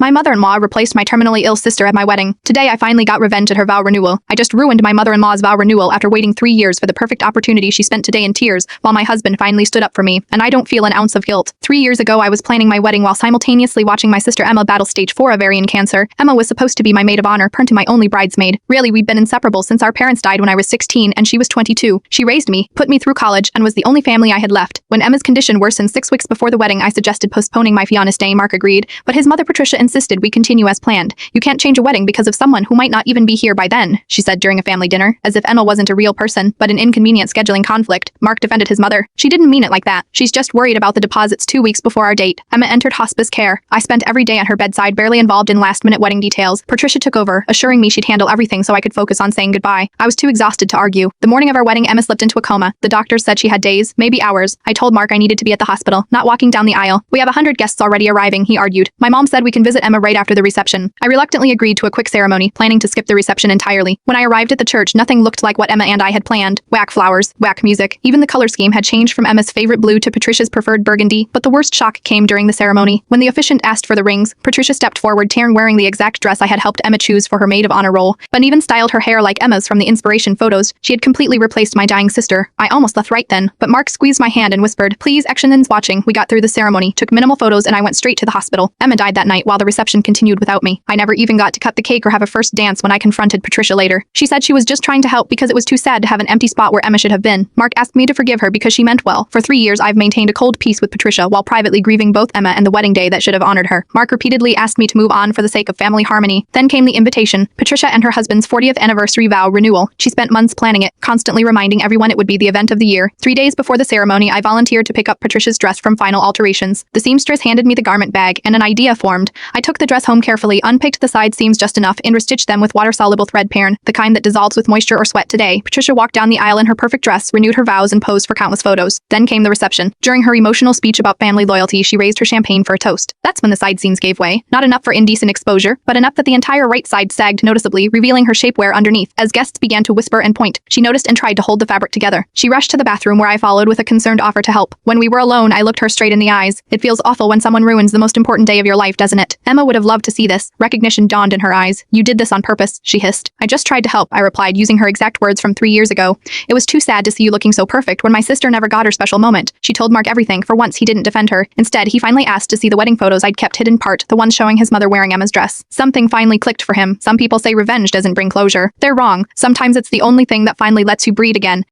My mother-in-law replaced my terminally ill sister at my wedding. Today I finally got revenge at her vow renewal. I just ruined my mother-in-law's vow renewal after waiting 3 years for the perfect opportunity. She spent today in tears, while my husband finally stood up for me, and I don't feel an ounce of guilt. 3 years ago I was planning my wedding while simultaneously watching my sister Emma battle stage 4 ovarian cancer. Emma was supposed to be my maid of honor, turned to my only bridesmaid. Really, we'd been inseparable since our parents died when I was 16 and she was 22. She raised me, put me through college, and was the only family I had left. When Emma's condition worsened 6 weeks before the wedding, I suggested postponing my fiancé. Mark agreed, but his mother Patricia insisted we continue as planned. You can't change a wedding because of someone who might not even be here by then, she said during a family dinner, as if Emma wasn't a real person, but an inconvenient scheduling conflict. Mark defended his mother. She didn't mean it like that. She's just worried about the deposits 2 weeks before our date. Emma entered hospice care. I spent every day at her bedside, barely involved in last-minute wedding details. Patricia took over, assuring me she'd handle everything so I could focus on saying goodbye. I was too exhausted to argue. The morning of our wedding, Emma slipped into a coma. The doctors said she had days, maybe hours. I told Mark I needed to be at the hospital, not walking down the aisle. We have 100 guests already arriving, he argued. My mom said we can visit Emma right after the reception. I reluctantly agreed to a quick ceremony, planning to skip the reception entirely. When I arrived at the church, nothing looked like what Emma and I had planned. Whack flowers, whack music. Even the color scheme had changed from Emma's favorite blue to Patricia's preferred burgundy, but the worst shock came during the ceremony. When the officiant asked for the rings, Patricia stepped forward, wearing the exact dress I had helped Emma choose for her maid of honor role, but even styled her hair like Emma's from the inspiration photos. She had completely replaced my dying sister. I almost left right then, but Mark squeezed my hand and whispered, "Please, action's watching." We got through the ceremony, took minimal photos, and I went straight to the hospital. Emma died that night while the reception continued without me. I never even got to cut the cake or have a first dance when I confronted Patricia later. She said she was just trying to help because it was too sad to have an empty spot where Emma should have been. Mark asked me to forgive her because she meant well. For 3 years I've maintained a cold peace with Patricia while privately grieving both Emma and the wedding day that should have honored her. Mark repeatedly asked me to move on for the sake of family harmony. Then came the invitation, Patricia and her husband's 40th anniversary vow renewal. She spent months planning it, constantly reminding everyone it would be the event of the year. 3 days before the ceremony, I volunteered to pick up Patricia's dress from final alterations. The seamstress handed me the garment bag, and an idea formed. I took the dress home carefully, unpicked the side seams just enough, and restitched them with water-soluble thread pattern, the kind that dissolves with moisture or sweat. Today, Patricia walked down the aisle in her perfect dress, renewed her vows, and posed for countless photos. Then came the reception. During her emotional speech about family loyalty, she raised her champagne for a toast. That's when the side seams gave way. Not enough for indecent exposure, but enough that the entire right side sagged noticeably, revealing her shapewear underneath. As guests began to whisper and point, she noticed and tried to hold the fabric together. She rushed to the bathroom where I followed with a concerned offer to help. When we were alone, I looked her straight in the eyes. It feels awful when someone ruins the most important day of your life, doesn't it? Emma would have loved to see this. Recognition dawned in her eyes. "You did this on purpose," she hissed. "I just tried to help," I replied, using her exact words from 3 years ago. "It was too sad to see you looking so perfect when my sister never got her special moment." She told Mark everything. For once, he didn't defend her. Instead, he finally asked to see the wedding photos I'd kept hidden, part, the ones showing his mother wearing Emma's dress. Something finally clicked for him. Some people say revenge doesn't bring closure. They're wrong. Sometimes it's the only thing that finally lets you breathe again.